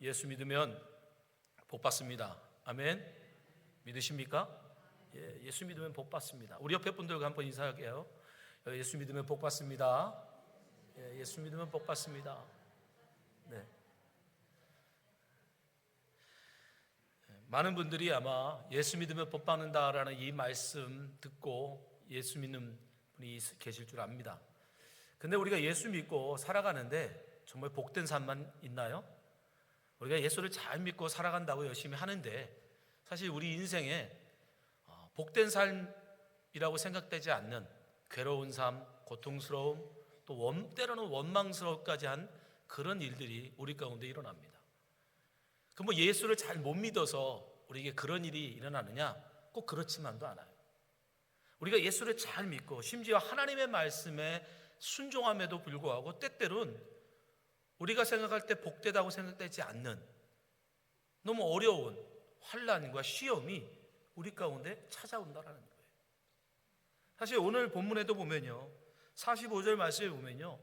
예수 믿으면 복 받습니다. 아멘. 믿으십니까? 예수 믿으면 복 받습니다. 우리 옆에 분들과 한번 인사할게요. 예수 믿으면 복 받습니다. 예수 믿으면 복 받습니다. 네. 많은 분들이 아마 예수 믿으면 복 받는다라는 이 말씀 듣고 예수 믿는 분이 계실 줄 압니다. 근데 우리가 예수 믿고 살아가는데 정말 복된 삶만 있나요? 우리가 예수를 잘 믿고 살아간다고 열심히 하는데 사실 우리 인생에 복된 삶이라고 생각되지 않는 괴로운 삶, 고통스러움, 또 때로는 원망스러울까지 한 그런 일들이 우리 가운데 일어납니다. 그럼 뭐 예수를 잘 못 믿어서 우리에게 그런 일이 일어나느냐? 꼭 그렇지만도 않아요. 우리가 예수를 잘 믿고 심지어 하나님의 말씀에 순종함에도 불구하고 때때로는 우리가 생각할 때 복되다고 생각되지 않는 너무 어려운 환난과 시험이 우리 가운데 찾아온다라는 거예요. 사실 오늘 본문에도 보면요, 45절 말씀에 보면요,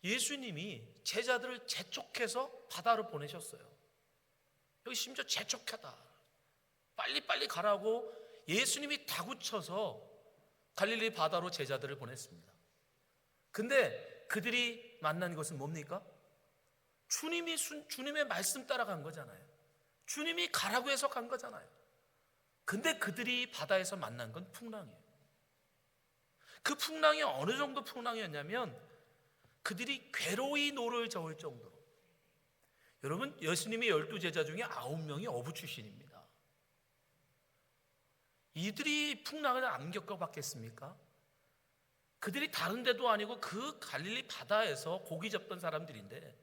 예수님이 제자들을 재촉해서 바다로 보내셨어요. 여기 심지어 재촉하다, 빨리빨리 가라고 예수님이 다구쳐서 갈릴리 바다로 제자들을 보냈습니다. 근데 그들이 만난 것은 뭡니까? 주님의 말씀 따라간 거잖아요. 주님이 가라고 해서 간 거잖아요. 근데 그들이 바다에서 만난 건 풍랑이에요. 그 풍랑이 어느 정도 풍랑이었냐면 그들이 괴로이 노를 저을 정도로. 여러분, 예수님의 12제자 중에 9명이 어부 출신입니다. 이들이 풍랑을 안 겪어봤겠습니까? 그들이 다른 데도 아니고 그 갈릴리 바다에서 고기 잡던 사람들인데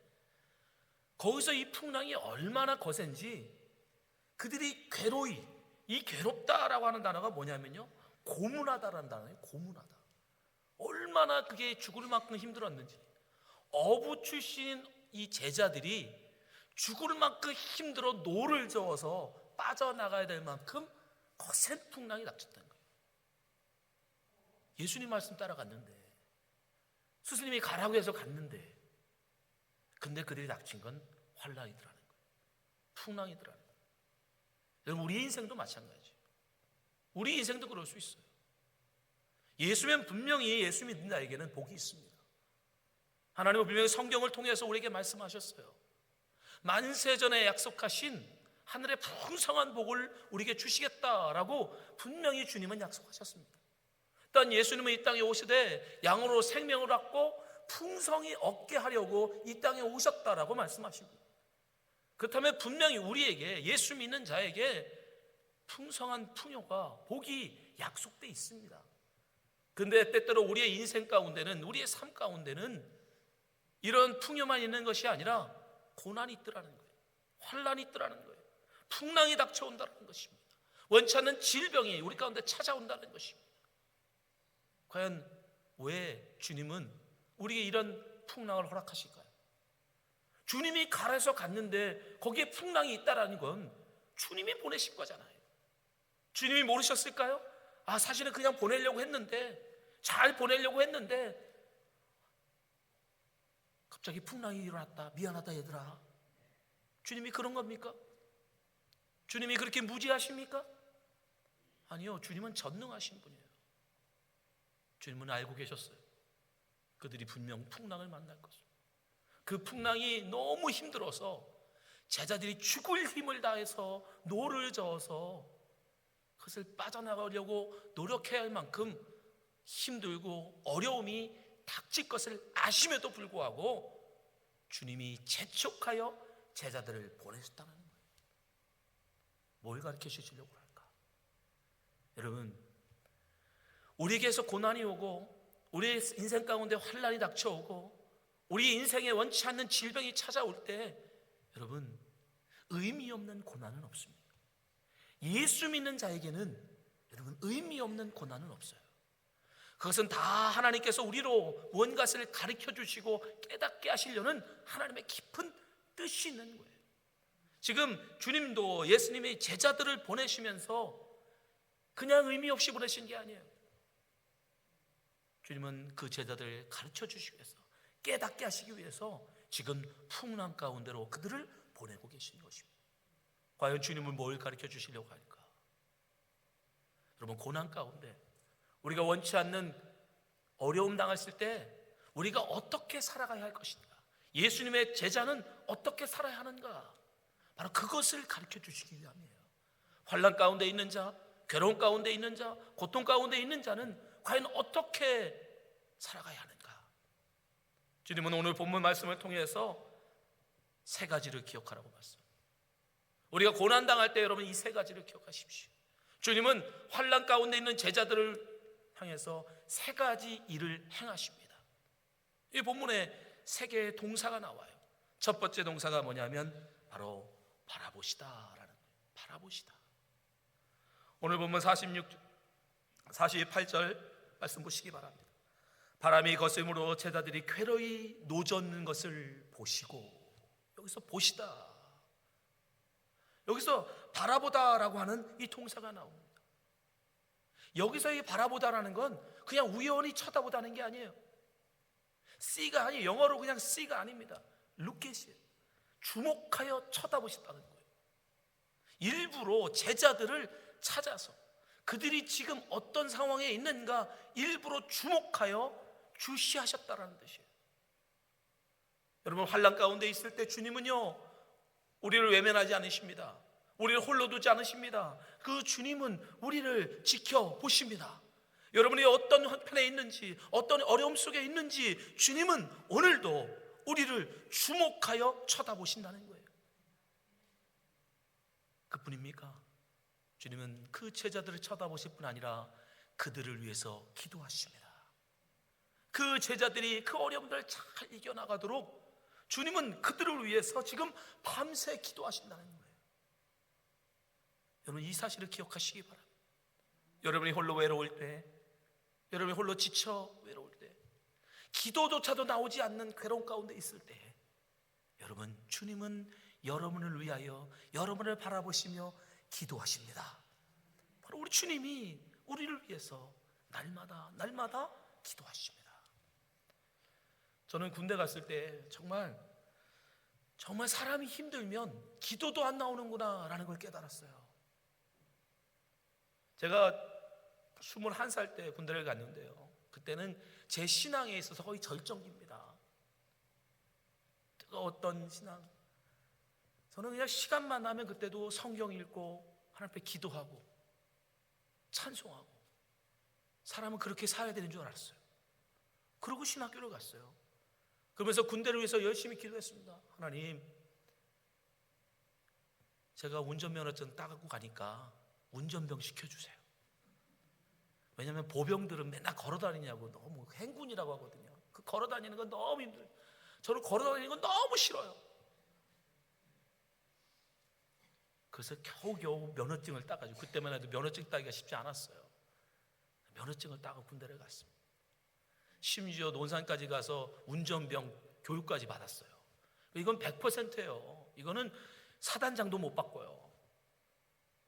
거기서 이 풍랑이 얼마나 거센지 그들이 괴로이, 이 괴롭다라고 하는 단어가 뭐냐면요, 고문하다라는 단어예요. 고문하다. 얼마나 그게 죽을 만큼 힘들었는지, 어부 출신인 이 제자들이 죽을 만큼 힘들어 노를 저어서 빠져나가야 될 만큼 거센 풍랑이 닥쳤다는 거예요. 예수님 말씀 따라갔는데, 스승님이 가라고 해서 갔는데, 근데 그들이 닥친 건 환란이더라는 거예요. 풍랑이더라는 거예요. 여러분, 우리 인생도 마찬가지예요. 우리 인생도 그럴 수 있어요. 예수면 분명히 예수 믿는 자에게는 복이 있습니다. 하나님은 분명히 성경을 통해서 우리에게 말씀하셨어요. 만세전에 약속하신 하늘의 풍성한 복을 우리에게 주시겠다라고 분명히 주님은 약속하셨습니다. 일단 예수님은 이 땅에 오시되 양으로 생명을 얻고 풍성히 얻게 하려고 이 땅에 오셨다라고 말씀하십니다. 그렇다면 분명히 우리에게, 예수 믿는 자에게 풍성한 풍요가, 복이 약속되어 있습니다. 근데 때때로 우리의 인생 가운데는, 우리의 삶 가운데는 이런 풍요만 있는 것이 아니라 고난이 있더라는 거예요. 환란이 있더라는 거예요. 풍랑이 닥쳐온다는 것입니다. 원치 않는 질병이 우리 가운데 찾아온다는 것입니다. 과연 왜 주님은 우리에게 이런 풍랑을 허락하실까요? 주님이 가라서 갔는데 거기에 풍랑이 있다라는 건 주님이 보내신 거잖아요. 주님이 모르셨을까요? 사실은 그냥 보내려고 했는데, 잘 보내려고 했는데 갑자기 풍랑이 일어났다. 미안하다 얘들아. 주님이 그런 겁니까? 주님이 그렇게 무지하십니까? 아니요, 주님은 전능하신 분이에요. 주님은 알고 계셨어요. 그들이 분명 풍랑을 만날 것을. 그 풍랑이 너무 힘들어서 제자들이 죽을 힘을 다해서 노를 저어서 그것을 빠져나가려고 노력해야 할 만큼 힘들고 어려움이 닥칠 것을 아심에도 불구하고 주님이 재촉하여 제자들을 보내셨다는 거예요. 뭘 가르쳐 주시려고 할까? 여러분, 우리에게서 고난이 오고 우리 인생 가운데 환난이 닥쳐오고 우리 인생에 원치 않는 질병이 찾아올 때 여러분, 의미 없는 고난은 없습니다. 예수 믿는 자에게는 여러분, 의미 없는 고난은 없어요. 그것은 다 하나님께서 우리로 무언가를 가르쳐 주시고 깨닫게 하시려는 하나님의 깊은 뜻이 있는 거예요. 지금 주님도 예수님이 제자들을 보내시면서 그냥 의미 없이 보내신 게 아니에요. 주님은 그 제자들을 가르쳐 주시기 위해서, 깨닫게 하시기 위해서 지금 풍랑 가운데로 그들을 보내고 계시는 것입니다. 과연 주님은 뭘 가르쳐 주시려고 할까? 여러분, 고난 가운데 우리가 원치 않는 어려움 당했을 때 우리가 어떻게 살아가야 할 것인가? 예수님의 제자는 어떻게 살아야 하는가? 바로 그것을 가르쳐 주시기 위함이에요. 환난 가운데 있는 자, 괴로움 가운데 있는 자, 고통 가운데 있는 자는 과연 어떻게 살아가야 하는가? 주님은 오늘 본문 말씀을 통해서 세 가지를 기억하라고 말씀합니다. 우리가 고난 당할 때 여러분 이 세 가지를 기억하십시오. 주님은 환난 가운데 있는 제자들을 향해서 세 가지 일을 행하십니다. 이 본문에 세 개의 동사가 나와요. 첫 번째 동사가 뭐냐면 바로 바라보시다라는 거예요. 바라보시다. 오늘 본문 48절 말씀 보시기 바랍니다. 바람이 거심으로 제자들이 괴로이 노젓는 것을 보시고, 여기서 보시다, 여기서 바라보다라고 하는 이 동사가 나옵니다. 여기서 이 바라보다라는 건 그냥 우연히 쳐다보다는 게 아니에요. C가 아니에요. 영어로 그냥 C가 아닙니다. Look at이에요. 주목하여 쳐다보셨다는 거예요. 일부러 제자들을 찾아서 그들이 지금 어떤 상황에 있는가 일부러 주목하여 주시하셨다라는 뜻이에요. 여러분, 환난 가운데 있을 때 주님은요 우리를 외면하지 않으십니다. 우리를 홀로 두지 않으십니다. 그 주님은 우리를 지켜보십니다. 여러분이 어떤 형편에 있는지, 어떤 어려움 속에 있는지 주님은 오늘도 우리를 주목하여 쳐다보신다는 거예요. 그뿐입니까? 주님은 그 제자들을 쳐다보실 뿐 아니라 그들을 위해서 기도하십니다. 그 제자들이 그 어려움들을 잘 이겨나가도록 주님은 그들을 위해서 지금 밤새 기도하신다는 거예요. 여러분, 이 사실을 기억하시기 바랍니다. 여러분이 홀로 외로울 때, 여러분이 홀로 지쳐 외로울 때, 기도조차도 나오지 않는 괴로움 가운데 있을 때, 여러분, 주님은 여러분을 위하여 여러분을 바라보시며 기도하십니다. 바로 우리 주님이 우리를 위해서 날마다 기도하십니다. 저는 군대 갔을 때 정말 사람이 힘들면 기도도 안 나오는구나 라는 걸 깨달았어요. 제가 21살 때 군대를 갔는데요, 그때는 제 신앙에 있어서 거의 절정기입니다. 뜨거웠던 신앙. 저는 그냥 시간만 나면 그때도 성경 읽고 하나님 앞에 기도하고 찬송하고, 사람은 그렇게 살아야 되는 줄 알았어요. 그러고 신학교를 갔어요. 그러면서 군대를 위해서 열심히 기도했습니다. 하나님, 제가 운전면허증 따갖고 가니까 운전병 시켜주세요. 왜냐하면 보병들은 맨날 걸어다니냐고 너무 행군이라고 하거든요. 그 걸어다니는 건 너무 힘들어요. 저는 걸어다니는 건 너무 싫어요. 그래서 겨우겨우 면허증을 따가지고, 그때만 해도 면허증 따기가 쉽지 않았어요. 면허증을 따고 군대를 갔습니다. 심지어 논산까지 가서 운전병 교육까지 받았어요. 이건 100%예요. 이거는 사단장도 못 바꿔요.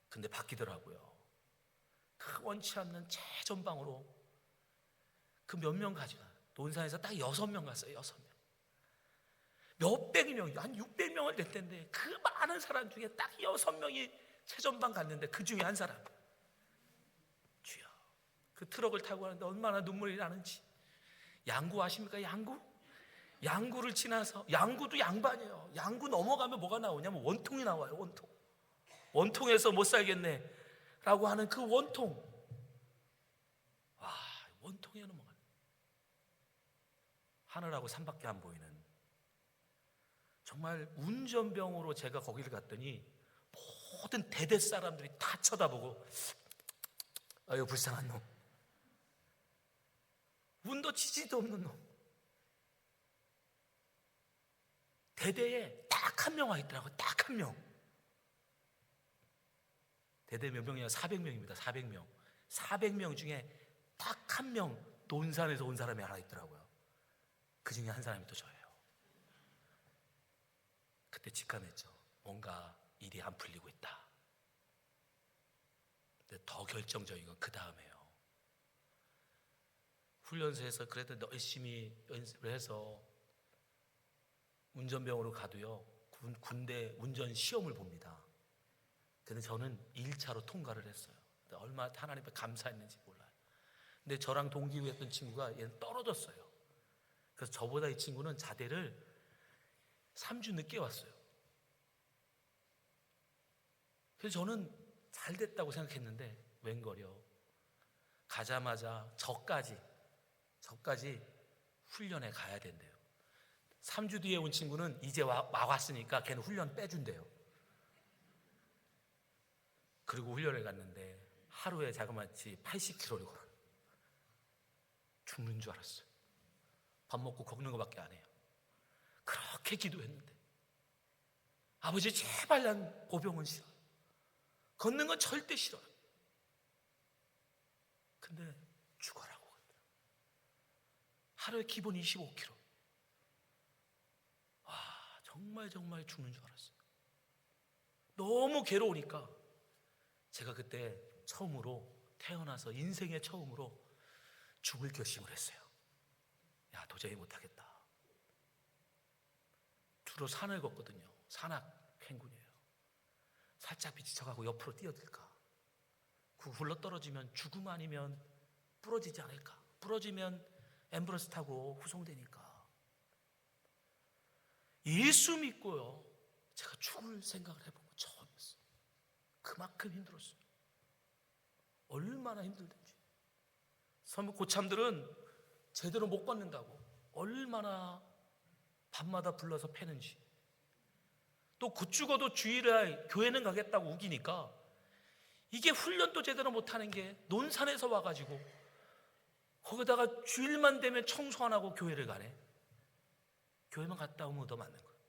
근데 바뀌더라고요. 그 원치 않는 최전방으로 그 몇 명 가지고 논산에서 딱 6명 갔어요. 6명. 몇백 명이, 한 600명을 될 텐데 그 많은 사람 중에 딱 6명이 최전방 갔는데 그 중에 한 사람, 주여, 그 트럭을 타고 가는데 얼마나 눈물이 나는지. 양구 아십니까? 양구를 지나서, 양구도 양반이에요. 양구 넘어가면 뭐가 나오냐면 원통이 나와요. 원통에서 못 살겠네 라고 하는 그 원통. 와, 원통에 넘어가네. 하늘하고 산밖에 안 보이는, 정말 운전병으로 제가 거기를 갔더니 모든 대대 사람들이 다 쳐다보고, 아유 불쌍한 놈, 운도 치지도 없는 놈. 대대에 딱 한 명 와 있더라고요. 딱 한 명. 대대 몇 명이냐? 400명입니다. 400명. 400명 중에 딱 한 명 논산에서 온 사람이 하나 있더라고요. 그 중에 한 사람이 또 저예요. 그때 직감했죠. 뭔가 일이 안 풀리고 있다. 근데 더 결정적인 건 그 다음에요. 훈련소에서 그래도 열심히 연습을 해서 운전병으로 가도요, 군대 운전 시험을 봅니다. 근데 저는 1차로 통과를 했어요. 얼마나 하나님께 감사했는지 몰라요. 근데 저랑 동기였던 친구가 얘는 떨어졌어요. 그래서 저보다 이 친구는 자대를 3주 늦게 왔어요. 그래서 저는 잘 됐다고 생각했는데 웬걸요, 가자마자 저까지 훈련에 가야 된대요. 3주 뒤에 온 친구는 이제 왔으니까 걔는 훈련 빼준대요. 그리고 훈련을 갔는데 하루에 자그마치 80km를 걸어요. 죽는 줄 알았어요. 밥 먹고 걷는 것밖에 안 해요. 그렇게 기도했는데, 아버지 제발 난 보병은 싫어, 걷는 건 절대 싫어. 근데 죽어라고 하더라고요. 하루에 기본 25km. 와, 정말 죽는 줄 알았어요. 너무 괴로우니까 제가 그때 처음으로, 태어나서 인생의 처음으로 죽을 결심을 했어요. 야, 도저히 못하겠다. 주로 산을 걷거든요. 산악 횡군이에요. 살짝 비치쳐가고 옆으로 뛰어들까, 굴러 떨어지면 죽음 아니면 부러지지 않을까, 부러지면 앰뷸런스 타고 후송되니까. 예수 믿고요, 제가 죽을 생각을 해본 건 처음이었어요. 그만큼 힘들었어요. 얼마나 힘들든지. 선무 고참들은 제대로 못 걷는다고 얼마나 밤마다 불러서 패는지. 또 죽어도 주일에 교회는 가겠다고 우기니까, 이게 훈련도 제대로 못하는 게 논산에서 와가지고 거기다가 주일만 되면 청소 안 하고 교회를 가네. 교회만 갔다 오면 더 맞는 거예요.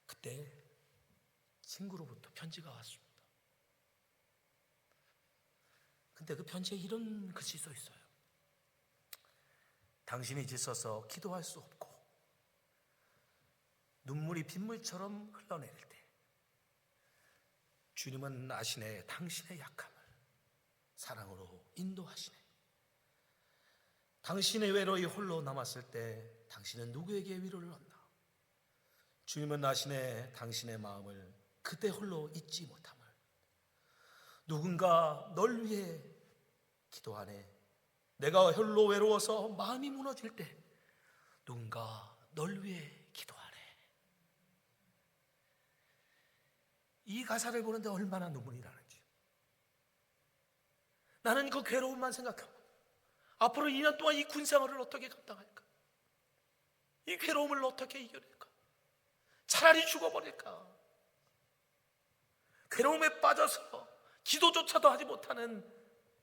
그때 친구로부터 편지가 왔습니다. 근데 그 편지에 이런 글씨 써 있어요. 당신이 지쳐서 기도할 수 없고 눈물이 빗물처럼 흘러내릴 때 주님은 아시네 당신의 약함을 사랑으로 인도하시네. 당신의 외로이 홀로 남았을 때 당신은 누구에게 위로를 얻나. 주님은 아시네 당신의 마음을 그때 홀로 잊지 못함을. 누군가 널 위해 기도하네. 내가 홀로 외로워서 마음이 무너질 때 누군가 널 위해 기도하네. 이 가사를 보는데 얼마나 눈물이 나는지. 나는 그 괴로움만 생각하고 앞으로 2년 동안 이 군생활을 어떻게 감당할까, 이 괴로움을 어떻게 이겨낼까, 차라리 죽어버릴까. 괴로움에 빠져서 기도조차도 하지 못하는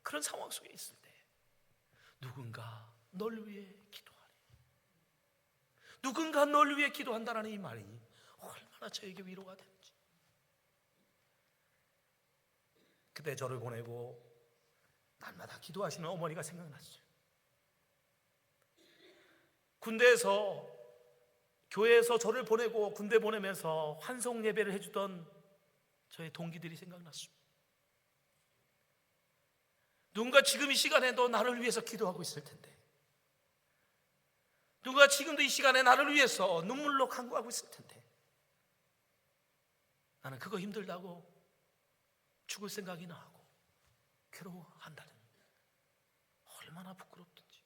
그런 상황 속에 있을 때 누군가 널 위해 기도하네. 누군가 널 위해 기도한다는 이 말이 얼마나 저에게 위로가 되는지. 그때 저를 보내고 날마다 기도하시는 어머니가 생각났어요. 군대에서, 교회에서 저를 보내고 군대 보내면서 환송 예배를 해주던 저의 동기들이 생각났습니다. 누군가 지금 이 시간에도 나를 위해서 기도하고 있을 텐데, 누군가 지금도 이 시간에 나를 위해서 눈물로 간구하고 있을 텐데, 나는 그거 힘들다고 죽을 생각이나 하고 괴로워한다는, 얼마나 부끄럽든지.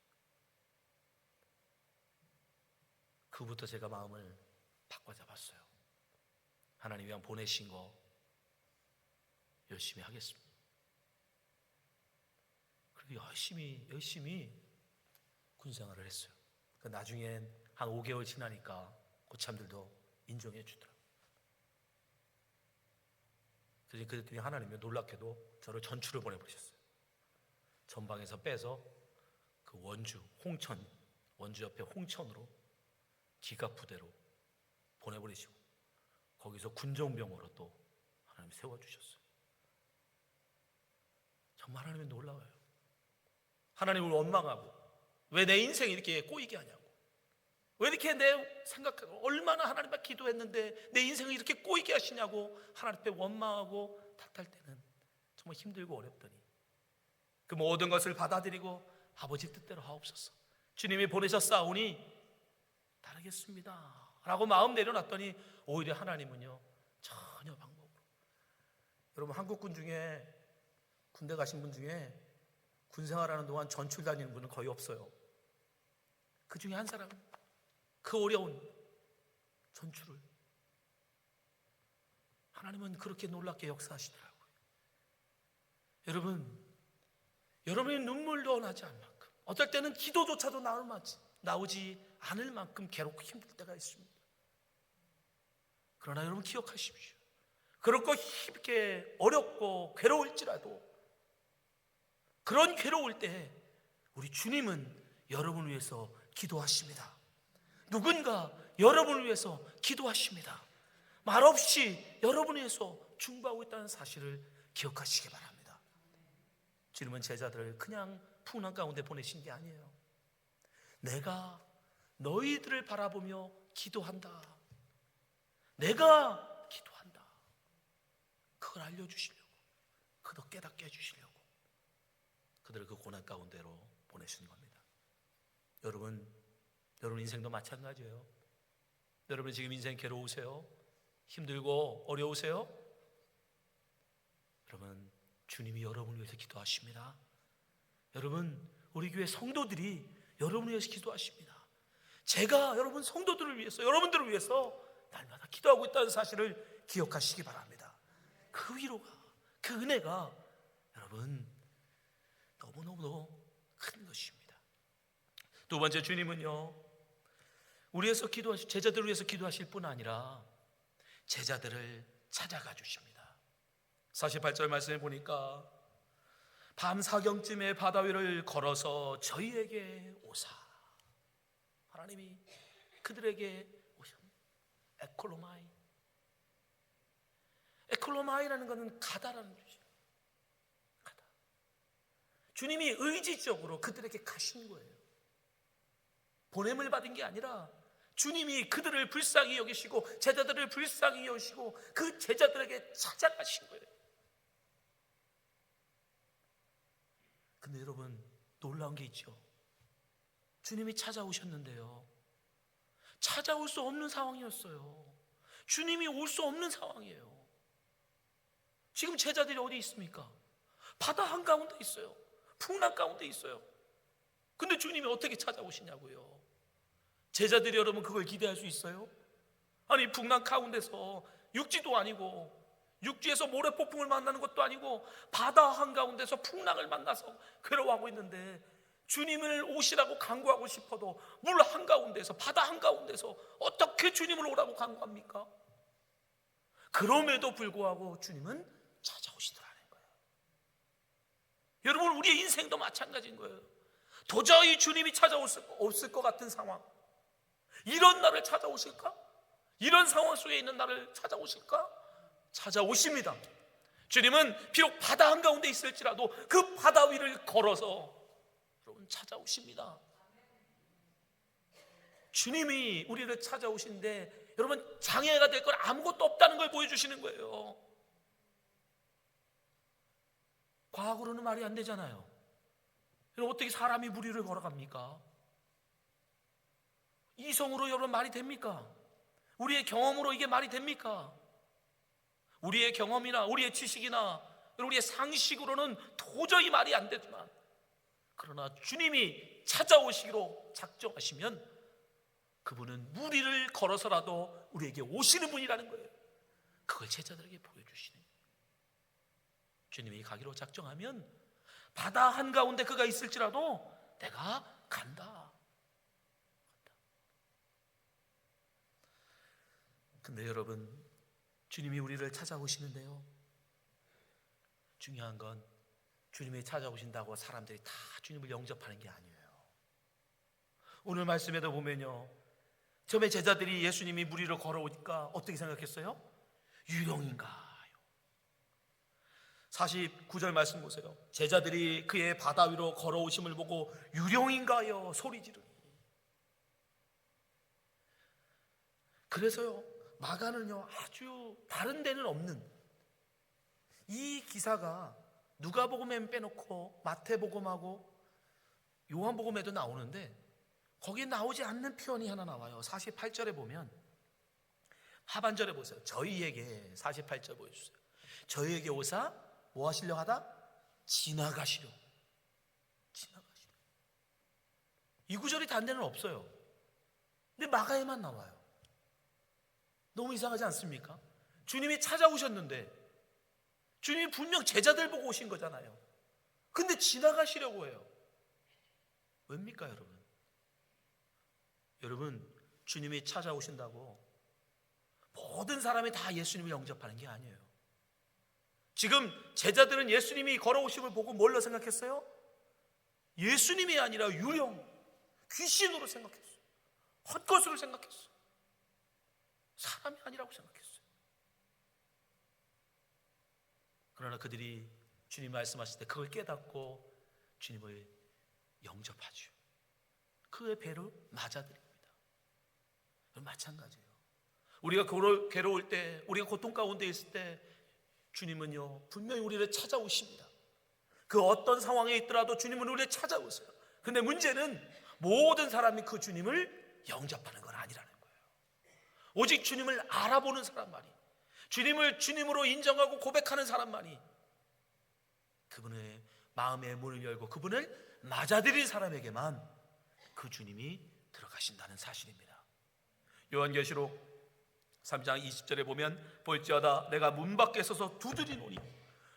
그부터 제가 마음을 바꿔잡았어요. 하나님 위한 보내신 거 열심히 하겠습니다. 그리고 열심히 군생활을 했어요. 나중엔 한 5개월 지나니까 고참들도 인정해 주더라고요. 그랬더니 하나님이 놀랍게도 저를 전출을 보내버리셨어요. 전방에서 빼서 그 원주 옆에 홍천으로 기갑부대로 보내버리시고, 거기서 군정병으로 또 하나님 세워주셨어요. 정말 하나님이 놀라워요. 하나님을 원망하고 왜 내 인생이 이렇게 꼬이게 하냐고, 왜 이렇게 내 생각하고 얼마나 하나님 앞에 기도했는데 내 인생을 이렇게 꼬이게 하시냐고 하나님 앞에 원망하고 탓할 때는 정말 힘들고 어렵더니 그 모든 것을 받아들이고 아버지 뜻대로 하옵소서, 주님이 보내셨사오니 다르겠습니다 라고 마음 내려놨더니 오히려 하나님은요 전혀 방법으로. 여러분, 한국군 중에 군대 가신 분 중에 군 생활하는 동안 전출 다니는 분은 거의 없어요. 그 중에 한 사람, 그 어려운 전출을 하나님은 그렇게 놀랍게 역사하시더라고요. 여러분, 여러분의 눈물도 나지 않을 만큼, 어떨 때는 기도조차도 나오지 않을 만큼 괴롭고 힘들 때가 있습니다. 그러나 여러분 기억하십시오. 그렇고 힘게 어렵고 괴로울지라도 그런 괴로울 때 우리 주님은 여러분을 위해서 기도하십니다. 누군가 여러분을 위해서 기도하십니다. 말없이 여러분을 위해서 중보하고 있다는 사실을 기억하시기 바랍니다. 주님은 제자들을 그냥 풍랑 가운데 보내신 게 아니에요. 내가 너희들을 바라보며 기도한다. 내가 기도한다. 그걸 알려주시려고, 그걸 깨닫게 해주시려고 그들을 그 고난 가운데로 보내신 겁니다. 여러분 인생도 마찬가지예요. 여러분 지금 인생 괴로우세요? 힘들고 어려우세요? 여러분, 주님이 여러분을 위해서 기도하십니다. 여러분, 우리 교회 성도들이 여러분을 위해서 기도하십니다. 제가 여러분 성도들을 위해서, 여러분들을 위해서 날마다 기도하고 있다는 사실을 기억하시기 바랍니다. 그 위로가, 그 은혜가 여러분 너무너무 큰 것입니다. 두 번째, 주님은요 제자들을 위해서 기도하실 뿐 아니라 제자들을 찾아가 주십니다. 48절 말씀에 보니까 밤 사경쯤에 바다 위를 걸어서 저희에게 오사. 하나님이 그들에게 오셨습니다. 에콜로마이라는 것은 가다라는 뜻이에요. 가다. 주님이 의지적으로 그들에게 가신 거예요. 보냄을 받은 게 아니라 주님이 그들을 불쌍히 여기시고 제자들을 불쌍히 여기시고 그 제자들에게 찾아가신 거예요. 근데 여러분, 놀라운 게 있죠. 주님이 찾아오셨는데요, 찾아올 수 없는 상황이었어요. 주님이 올 수 없는 상황이에요. 지금 제자들이 어디 있습니까? 바다 한가운데 있어요. 풍랑 가운데 있어요. 근데 주님이 어떻게 찾아오시냐고요. 제자들이 여러분 그걸 기대할 수 있어요? 아니, 풍랑 가운데서, 육지도 아니고 육지에서 모래폭풍을 만나는 것도 아니고 바다 한가운데서 풍랑을 만나서 괴로워하고 있는데 주님을 오시라고 간구하고 싶어도 물 한가운데서, 바다 한가운데서 어떻게 주님을 오라고 간구합니까? 그럼에도 불구하고 주님은 찾아오시더라는 거예요. 여러분, 우리의 인생도 마찬가지인 거예요. 도저히 주님이 찾아올 수 없을 것 같은 상황, 이런 나를 찾아오실까? 이런 상황 속에 있는 나를 찾아오실까? 찾아오십니다. 주님은 비록 바다 한가운데 있을지라도 그 바다 위를 걸어서 여러분 찾아오십니다. 주님이 우리를 찾아오시는데 여러분, 장애가 될 건 아무것도 없다는 걸 보여주시는 거예요. 과학으로는 말이 안 되잖아요. 여러분, 어떻게 사람이 물 위를 걸어갑니까? 이성으로 여러분 말이 됩니까? 우리의 경험으로 이게 말이 됩니까? 우리의 경험이나 우리의 지식이나 우리의 상식으로는 도저히 말이 안 되지만, 그러나 주님이 찾아오시기로 작정하시면 그분은 물 위를 걸어서라도 우리에게 오시는 분이라는 거예요. 그걸 제자들에게 보여주시는 거예요. 주님이 가기로 작정하면 바다 한가운데 그가 있을지라도 내가 간다. 근데 여러분, 주님이 우리를 찾아오시는데요, 중요한 건 주님이 찾아오신다고 사람들이 다 주님을 영접하는 게 아니에요. 오늘 말씀에도 보면요, 처음에 제자들이 예수님이 물 위로 걸어오니까 어떻게 생각했어요? 유령인가요? 49절 말씀 보세요. 제자들이 그의 바다 위로 걸어오심을 보고 유령인가요? 소리 지르니. 그래서요, 마가는요 아주 다른 데는 없는 이 기사가 누가복음에 빼놓고 마태복음하고 요한복음에도 나오는데 거기에 나오지 않는 표현이 하나 나와요. 48절에 보면, 하반절에 보세요. 저희에게, 48절 보여주세요. 저희에게 오사 뭐 하시려 하다? 지나가시려. 지나가시려. 이 구절이 다른 데는 없어요. 근데 마가에만 나와요. 너무 이상하지 않습니까? 주님이 찾아오셨는데, 주님이 분명 제자들 보고 오신 거잖아요. 근데 지나가시려고 해요. 왜입니까, 여러분? 여러분, 주님이 찾아오신다고 모든 사람이 다 예수님을 영접하는 게 아니에요. 지금 제자들은 예수님이 걸어오심을 보고 뭘로 생각했어요? 예수님이 아니라 유령, 귀신으로 생각했어요. 헛것으로 생각했어요. 사람이 아니라고 생각했어요. 그러나 그들이 주님 말씀하실 때 그걸 깨닫고 주님을 영접하죠. 그의 배를 맞아들입니다. 마찬가지예요. 우리가 괴로울 때, 우리가 고통 가운데 있을 때 주님은요 분명히 우리를 찾아오십니다. 그 어떤 상황에 있더라도 주님은 우리를 찾아오세요. 근데 문제는 모든 사람이 그 주님을 영접하는 건 아니라는 거예요. 오직 주님을 알아보는 사람만이, 주님을 주님으로 인정하고 고백하는 사람만이 그분의 마음의 문을 열고 그분을 맞아들인 사람에게만 그 주님이 들어가신다는 사실입니다. 요한계시록 3장 20절에 보면, 볼지어다 내가 문 밖에 서서 두드리노니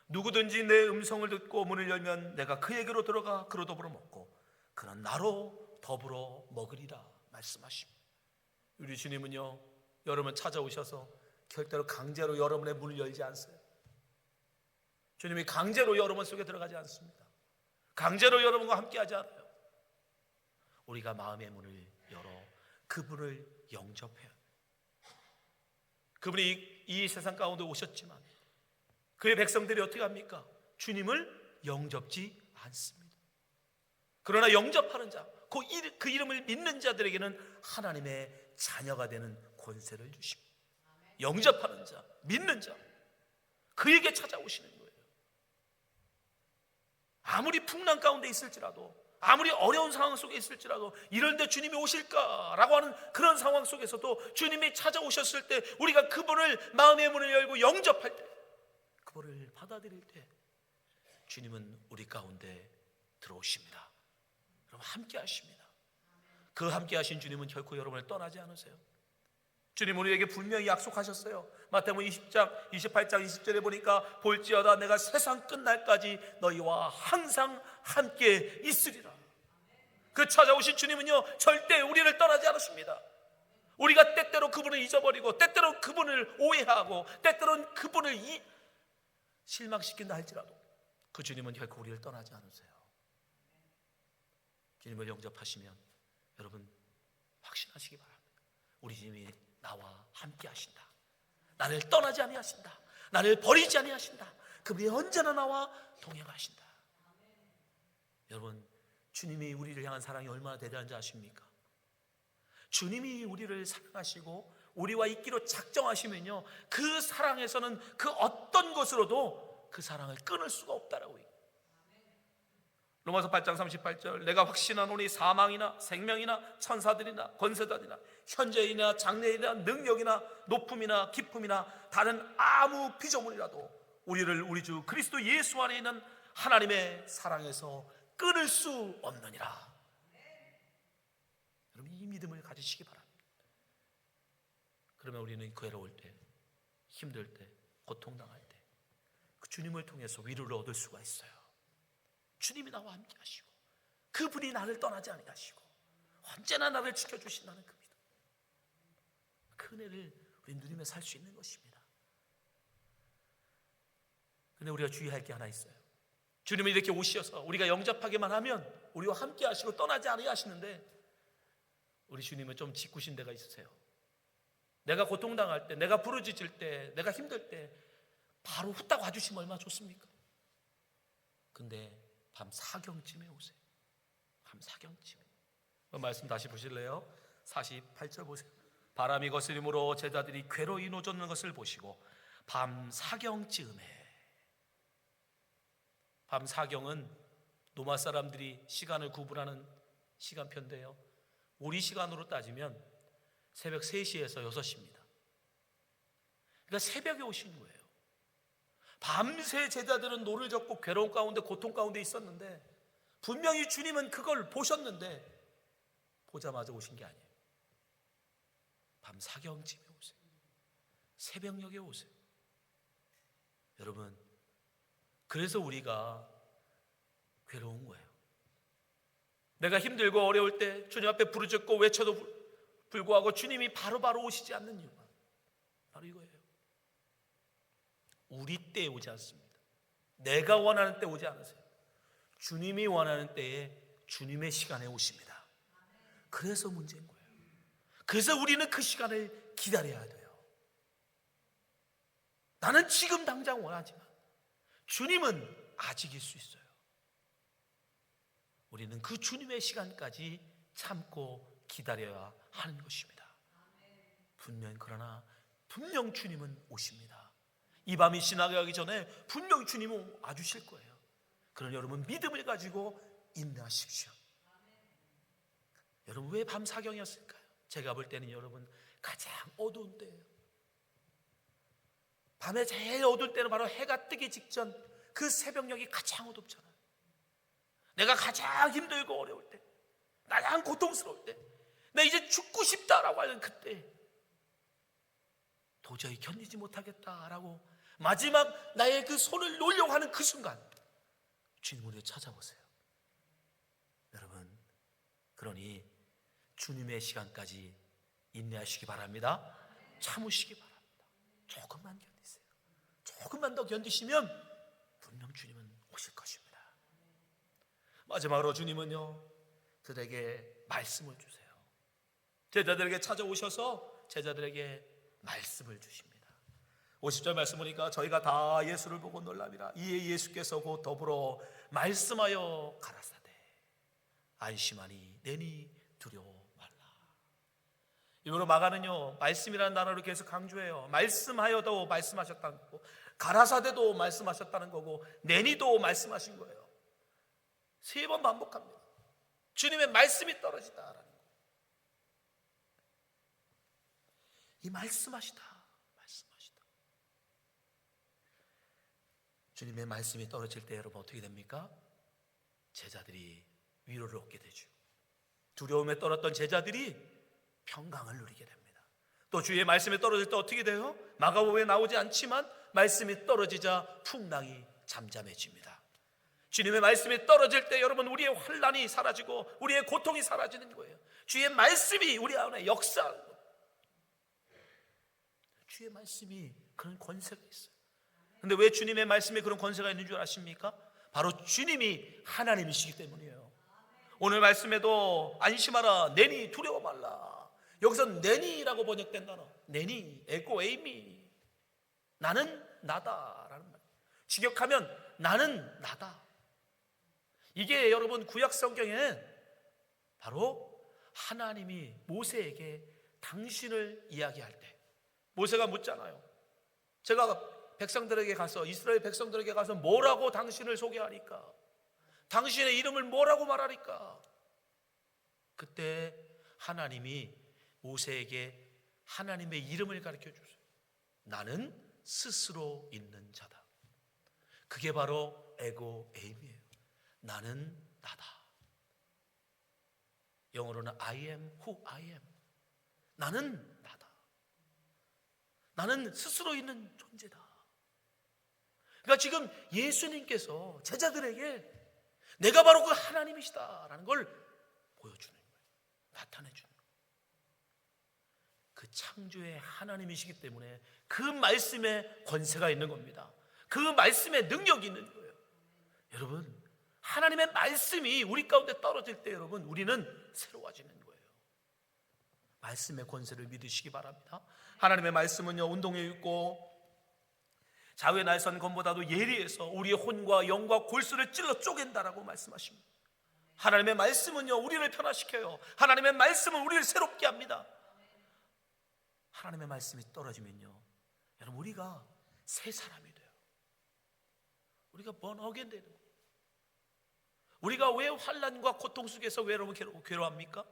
누구든지 내 음성을 듣고 문을 열면 내가 그에게로 들어가 그로 더불어 먹고 그는 나로 더불어 먹으리라 말씀하십니다. 우리 주님은요 여러분 찾아오셔서 절대로 강제로 여러분의 문을 열지 않으세요. 주님이 강제로 여러분 속에 들어가지 않습니다. 강제로 여러분과 함께하지 않아요. 우리가 마음의 문을 열어 그분을 영접해요. 그분이 이 세상 가운데 오셨지만 그의 백성들이 어떻게 합니까? 주님을 영접지 않습니다. 그러나 영접하는 자, 그 이름을 믿는 자들에게는 하나님의 자녀가 되는 권세를 주십니다. 영접하는 자, 믿는 자, 그에게 찾아오시는 거예요. 아무리 풍랑 가운데 있을지라도, 아무리 어려운 상황 속에 있을지라도, 이런데 주님이 오실까라고 하는 그런 상황 속에서도 주님이 찾아오셨을 때 우리가 그분을 마음의 문을 열고 영접할 때, 그분을 받아들일 때 주님은 우리 가운데 들어오십니다. 여러분 함께 하십니다. 그 함께 하신 주님은 결코 여러분을 떠나지 않으세요. 주님 우리에게 분명히 약속하셨어요. 마태복음 20장 28장 20절에 보니까, 볼지어다 내가 세상 끝날까지 너희와 항상 함께 있으리라. 그 찾아오신 주님은요 절대 우리를 떠나지 않으십니다. 우리가 때때로 그분을 잊어버리고, 때때로 그분을 오해하고, 때때로는 그분을 실망시킨다 할지라도 그 주님은 결코 우리를 떠나지 않으세요. 주님을 영접하시면 여러분 확신하시기 바랍니다. 우리 주님이 나와 함께 하신다. 나를 떠나지 아니하신다. 나를 버리지 아니하신다. 그분이 언제나 나와 동행하신다. 여러분 주님이 우리를 향한 사랑이 얼마나 대단한지 아십니까? 주님이 우리를 사랑하시고 우리와 있기로 작정하시면요 그 사랑에서는 그 어떤 것으로도 그 사랑을 끊을 수가 없다라고 얘기해요. 로마서 8장 38절, 내가 확신하노니 사망이나 생명이나 천사들이나 권세자들이나 현재이나 장래이나 능력이나 높음이나 깊음이나 다른 아무 피조물이라도 우리를 우리 주 그리스도 예수 안에 있는 하나님의 사랑에서 끊을 수 없느니라. 여러분 이 믿음을 가지시기 바랍니다. 그러면 우리는 괴로울 때, 힘들 때, 고통당할 때 그 주님을 통해서 위로를 얻을 수가 있어요. 주님이 나와 함께 하시고 그분이 나를 떠나지 아니하시고 언제나 나를 지켜주신다는 그 믿음, 그 은혜를 우리 누리며 살 수 있는 것입니다. 그런데 우리가 주의할 게 하나 있어요. 주님이 이렇게 오셔서 우리가 영접하기만 하면 우리와 함께 하시고 떠나지 아니하시는데, 우리 주님은 좀 짓궂은 데가 있으세요. 내가 고통당할 때, 내가 부르짖을 때, 내가 힘들 때 바로 후딱 와주시면 얼마나 좋습니까? 근데 밤 사경쯤에 오세요. 밤 사경쯤에. 말씀 다시 보실래요? 48절 보세요. 바람이 거스림으로 제자들이 괴로이 노젓는 것을 보시고 밤 사경쯤에. 밤 사경은 노마 사람들이 시간을 구분하는 시간표인데요, 우리 시간으로 따지면 새벽 3시에서 6시입니다. 그러니까 새벽에 오신 거예요. 밤새 제자들은 노를 젓고 괴로운 가운데 고통 가운데 있었는데 분명히 주님은 그걸 보셨는데 보자마자 오신 게 아니에요. 밤 사경쯤에 오세요. 새벽녘에 오세요. 여러분, 그래서 우리가 괴로운 거예요. 내가 힘들고 어려울 때 주님 앞에 부르짖고 외쳐도 불구하고 주님이 바로바로 오시지 않는 이유가 바로 이거예요. 우리 때에 오지 않습니다. 내가 원하는 때 오지 않으세요. 주님이 원하는 때에 주님의 시간에 오십니다. 그래서 문제인 거예요. 그래서 우리는 그 시간을 기다려야 돼요. 나는 지금 당장 원하지만 주님은 아직일 수 있어요. 우리는 그 주님의 시간까지 참고 기다려야 하는 것입니다. 그러나 분명 주님은 오십니다. 이 밤이 지나가기 전에 분명 주님은 와주실 거예요. 그러나 여러분 믿음을 가지고 인내하십시오. 여러분 왜 밤 사경이었을까요? 제가 볼 때는 여러분 가장 어두운 때예요. 밤에 제일 어두울 때는 바로 해가 뜨기 직전 그 새벽녘이 가장 어둡잖아요. 내가 가장 힘들고 어려울 때, 가장 고통스러울 때, 나 이제 죽고 싶다라고 하는 그때 도저히 견디지 못하겠다라고 마지막 나의 그 손을 놓으려고 하는 그 순간 주님 우리를 찾아보세요. 여러분, 그러니 주님의 시간까지 인내하시기 바랍니다. 참으시기 바랍니다. 조금만 견디세요. 조금만 더 견디시면 분명 주님은 오실 것입니다. 마지막으로 주님은요, 그들에게 말씀을 주세요. 제자들에게 찾아오셔서 제자들에게 말씀을 주십니다. 50절 말씀 보니까 저희가 다 예수를 보고 놀랍니다. 이에 예수께서 곧 더불어 말씀하여 가라사대 안심하니 내니 두려워 말라. 이거로 마가는요, 말씀이라는 단어를 계속 강조해요. 말씀하여도 말씀하셨다는 거고, 가라사대도 말씀하셨다는 거고, 내니도 말씀하신 거예요. 3번 반복합니다. 주님의 말씀이 떨어지다라는 거. 이 말씀하시다. 주님의 말씀이 떨어질 때 여러분 어떻게 됩니까? 제자들이 위로를 얻게 되죠. 두려움에 떨었던 제자들이 평강을 누리게 됩니다. 또 주의 말씀이 떨어질 때 어떻게 돼요? 마가복음에 나오지 않지만 말씀이 떨어지자 풍랑이 잠잠해집니다. 주님의 말씀이 떨어질 때 여러분 우리의 환난이 사라지고 우리의 고통이 사라지는 거예요. 주의 말씀이 우리 안에 역사하는 거예요. 주의 말씀이 그런 권세가 있어요. 근데 왜 주님의 말씀에 그런 권세가 있는 줄 아십니까? 바로 주님이 하나님이시기 때문이에요. 오늘 말씀에도 안심하라, 내니 두려워 말라. 여기서 내니라고 번역된 단어, 내니, 에고, 에이미, 나는 나다라는 말. 직역하면 나는 나다. 이게 여러분 구약 성경에 바로 하나님이 모세에게 당신을 이야기할 때 모세가 묻잖아요. 제가 백성들에게 가서, 이스라엘 백성들에게 가서 뭐라고 당신을 소개하니까, 당신의 이름을 뭐라고 말하니까, 그때 하나님이 모세에게 하나님의 이름을 가르쳐 주세요. 나는 스스로 있는 자다. 그게 바로 에고 에임이에요. 나는 나다. 영어로는 I am who I am. 나는 나다. 나는 스스로 있는 존재다. 그러니까 지금 예수님께서 제자들에게 내가 바로 그 하나님이시다라는 걸 보여주는 거예요. 나타내주는 거예요. 그 창조의 하나님이시기 때문에 그 말씀에 권세가 있는 겁니다. 그 말씀에 능력이 있는 거예요. 여러분, 하나님의 말씀이 우리 가운데 떨어질 때 여러분 우리는 새로워지는 거예요. 말씀의 권세를 믿으시기 바랍니다. 하나님의 말씀은요, 운동에 있고 자유의 날선 검보다도 예리해서 우리의 혼과 영과 골수를 찔러 쪼갠다라고 말씀하십니다. 하나님의 말씀은요, 우리를 변화시켜요. 하나님의 말씀은 우리를 새롭게 합니다. 하나님의 말씀이 떨어지면요, 여러분 우리가 새 사람이 돼요. 우리가 born again 되는 거예요. 우리가 왜 환난과 고통 속에서 괴로워합니까?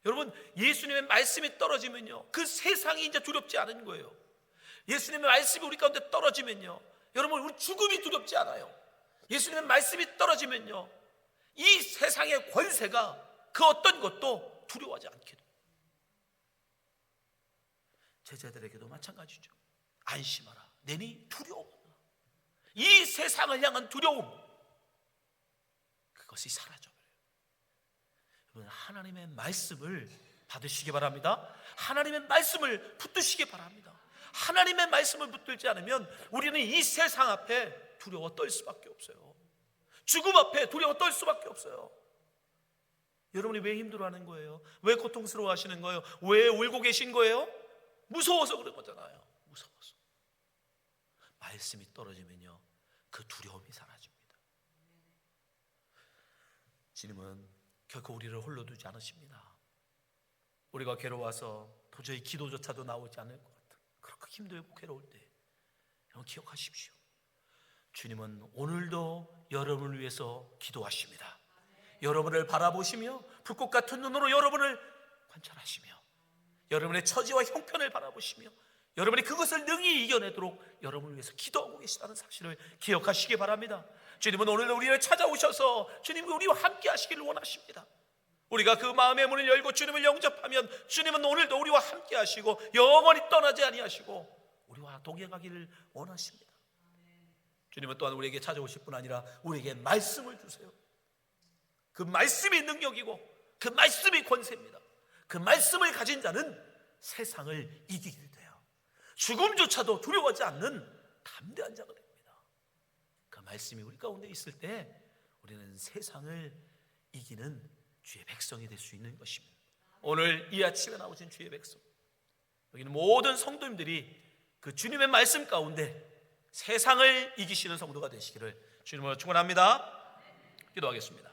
여러분, 예수님의 말씀이 떨어지면요, 그 세상이 이제 두렵지 않은 거예요. 예수님의 말씀이 우리 가운데 떨어지면요, 여러분, 우리 죽음이 두렵지 않아요. 예수님의 말씀이 떨어지면요, 이 세상의 권세가 그 어떤 것도 두려워하지 않게 돼요. 제자들에게도 마찬가지죠. 안심하라, 내니 두려워하라. 이 세상을 향한 두려움, 그것이 사라져버려요. 여러분, 하나님의 말씀을 받으시기 바랍니다. 하나님의 말씀을 붙드시기 바랍니다. 하나님의 말씀을 붙들지 않으면 우리는 이 세상 앞에 두려워 떨 수밖에 없어요. 죽음 앞에 두려워 떨 수밖에 없어요. 여러분이 왜 힘들어하는 거예요? 왜 고통스러워 하시는 거예요? 왜 울고 계신 거예요? 무서워서 그런 거잖아요. 무서워서. 말씀이 떨어지면요, 그 두려움이 사라집니다. 주님은 결코 우리를 홀로 두지 않으십니다. 우리가 괴로워서 도저히 기도조차도 나오지 않을 것 같은, 그렇게 힘들고 괴로울 때 여러분 기억하십시오. 주님은 오늘도 여러분을 위해서 기도하십니다. 여러분을 바라보시며 불꽃 같은 눈으로 여러분을 관찰하시며 여러분의 처지와 형편을 바라보시며 여러분이 그것을 능히 이겨내도록 여러분을 위해서 기도하고 계시다는 사실을 기억하시기 바랍니다. 주님은 오늘도 우리를 찾아오셔서 주님이 우리와 함께 하시기를 원하십니다. 우리가 그 마음의 문을 열고 주님을 영접하면 주님은 오늘도 우리와 함께 하시고 영원히 떠나지 아니하시고 우리와 동행하기를 원하십니다. 주님은 또한 우리에게 찾아오실 뿐 아니라 우리에게 말씀을 주세요. 그 말씀이 능력이고 그 말씀이 권세입니다. 그 말씀을 가진 자는 세상을 이기게 돼요. 죽음조차도 두려워하지 않는 담대한 자가 됩니다. 그 말씀이 우리 가운데 있을 때 우리는 세상을 이기는 주의 백성이 될 수 있는 것입니다. 오늘 이 아침에 나오신 주의 백성, 여기는 모든 성도님들이 그 주님의 말씀 가운데 세상을 이기시는 성도가 되시기를 주님으로 축원합니다. 기도하겠습니다.